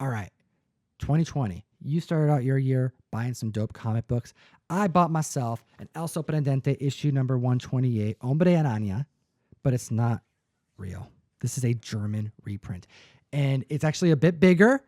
all right, 2020, you started out your year buying some dope comic books. I bought myself an El Sorprendente issue number 128, Hombre Araña, but it's not real. This is a German reprint. And it's actually a bit bigger.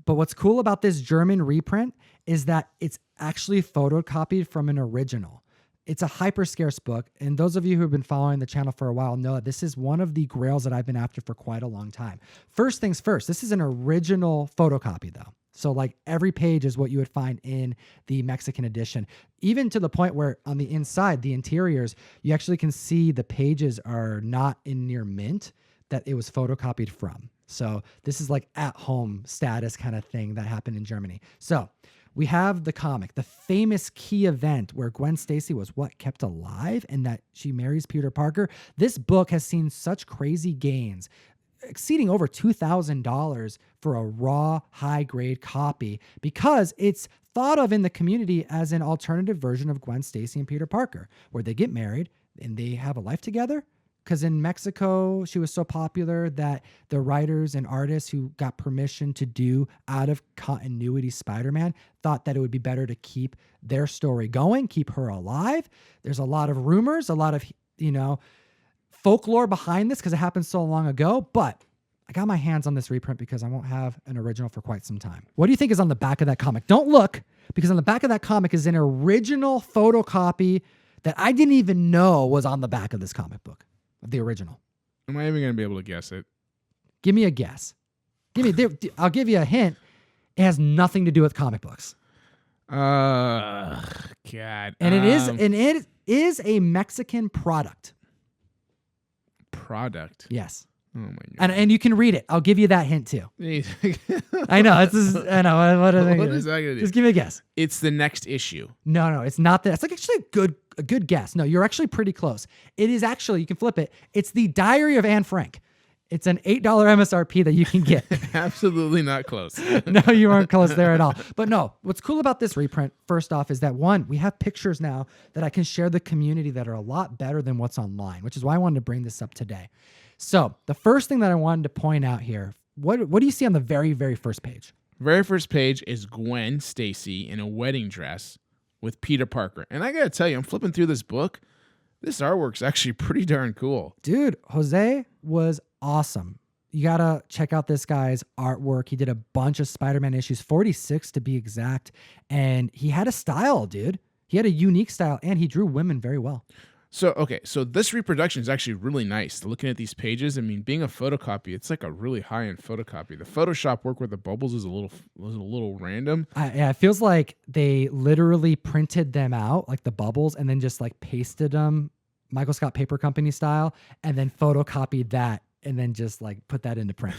But what's cool about this German reprint is that it's actually photocopied from an original. It's a hyper scarce book. And those of you who have been following the channel for a while know that this is one of the grails that I've been after for quite a long time. First things first, this is an original photocopy though. So like every page is what you would find in the Mexican edition, even to the point where on the inside, the interiors, you actually can see the pages are not in near mint that it was photocopied from. So this is like at home status kind of thing that happened in Germany. So we have the comic, the famous key event where Gwen Stacy was kept alive and that she marries Peter Parker. This book has seen such crazy gains, exceeding over $2,000 for a raw high grade copy because it's thought of in the community as an alternative version of Gwen Stacy and Peter Parker, where they get married and they have a life together. Because in Mexico, she was so popular that the writers and artists who got permission to do out of continuity Spider-Man thought that it would be better to keep their story going, keep her alive. There's a lot of rumors, a lot of, folklore behind this because it happened so long ago. But I got my hands on this reprint because I won't have an original for quite some time. What do you think is on the back of that comic? Don't look, because on the back of that comic is an original photocopy that I didn't even know was on the back of this comic book. The original. Am I even going to be able to guess it? Give me a guess. I'll give you a hint. It has nothing to do with comic books. God. And it is a Mexican product. Product. Yes. Oh my God. And you can read it. I'll give you that hint too. I know. I know. What is that going to do? Just give me a guess. It's the next issue. No, it's not that. It's like actually a good guess. No, you're actually pretty close. It is actually, you can flip it. It's the Diary of Anne Frank. It's an $8 MSRP that you can get. Absolutely not close. No, you weren't close there at all. But no, what's cool about this reprint, first off, is that one, we have pictures now that I can share the community that are a lot better than what's online, which is why I wanted to bring this up today. So the first thing that I wanted to point out here, what do you see on the very, very first page? Very first page is Gwen Stacy in a wedding dress with Peter Parker. And I got to tell you, I'm flipping through this book. This artwork's actually pretty darn cool. Dude, Jose was awesome. You got to check out this guy's artwork. He did a bunch of Spider-Man issues, 46 to be exact. And he had a style, dude. He had a unique style and he drew women very well. So this reproduction is actually really nice. Looking at these pages, I mean, being a photocopy, it's like a really high-end photocopy. The Photoshop work with the bubbles is a little random. Yeah, it feels like they literally printed them out, like the bubbles, and then just like pasted them, Michael Scott Paper Company style, and then photocopied that, and then just like put that into print.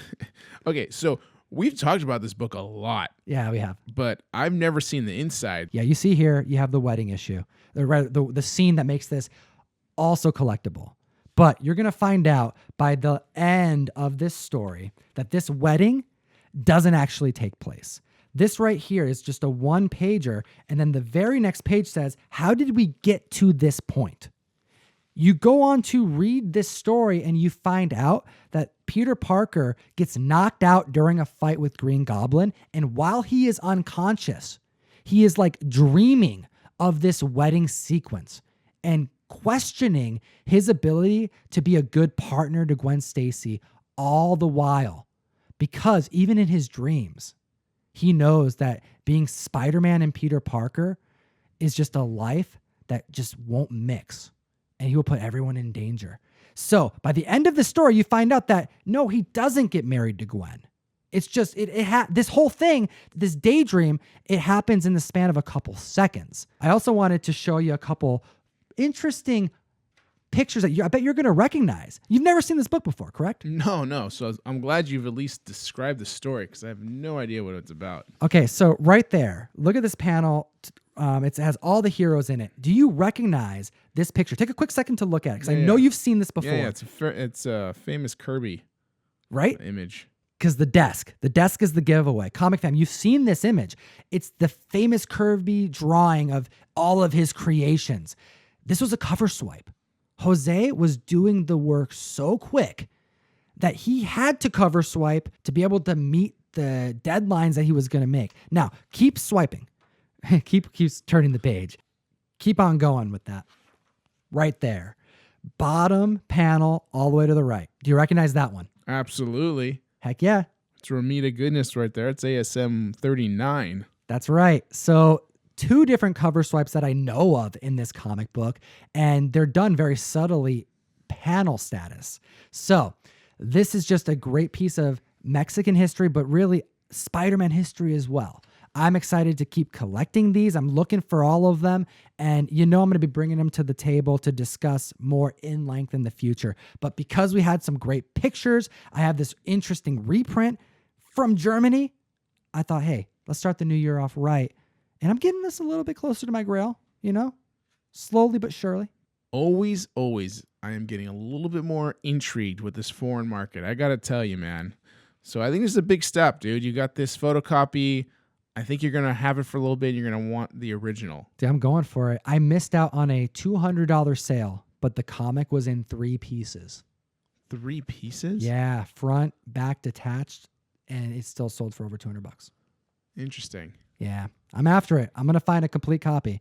Okay, so we've talked about this book a lot. Yeah, we have. But I've never seen the inside. Yeah, you see here, you have the wedding issue, the scene that makes this also collectible. But you're going to find out by the end of this story that this wedding doesn't actually take place. This right here is just a one pager. And then the very next page says, how did we get to this point? You go on to read this story and you find out that Peter Parker gets knocked out during a fight with Green Goblin. And while he is unconscious, he is like dreaming of this wedding sequence and questioning his ability to be a good partner to Gwen Stacy all the while. Because even in his dreams, he knows that being Spider-Man and Peter Parker is just a life that just won't mix. And he will put everyone in danger. So by the end of the story, you find out that no, he doesn't get married to Gwen. It's just, this whole thing, this daydream, it happens in the span of a couple seconds. I also wanted to show you a couple interesting pictures that I bet you're going to recognize. You've never seen this book before, correct? No. So I'm glad you've at least described the story because I have no idea what it's about. Okay, so right there, look at this panel. It has all the heroes in it. Do you recognize this picture? Take a quick second to look at it because I know you've seen this before. Yeah, it's a famous Kirby image. Because the desk is the giveaway. Comic Fam, you've seen this image. It's the famous Kirby drawing of all of his creations. This was a cover swipe. Jose was doing the work so quick that he had to cover swipe to be able to meet deadlines that he was going to make. Now, keep swiping. keeps turning the page. Keep on going with that. Right there. Bottom panel all the way to the right. Do you recognize that one? Absolutely. Heck yeah. It's Ramita goodness right there. It's ASM 39. That's right. So 2 different cover swipes that I know of in this comic book, and they're done very subtly panel status. So this is just a great piece of Mexican history, but really Spider-Man history as well. I'm excited to keep collecting these. I'm looking for all of them. And I'm going to be bringing them to the table to discuss more in length in the future. But because we had some great pictures, I have this interesting reprint from Germany. I thought, hey, let's start the new year off right. And I'm getting this a little bit closer to my grail, slowly but surely. Always, I am getting a little bit more intrigued with this foreign market. I got to tell you, man. So I think this is a big step, dude. You got this photocopy. I think you're going to have it for a little bit. You're going to want the original. Dude, I'm going for it. I missed out on a $200 sale, but the comic was in 3 pieces. 3 pieces? Yeah, front, back detached, and it still sold for over $200. Interesting. Yeah, I'm after it. I'm going to find a complete copy.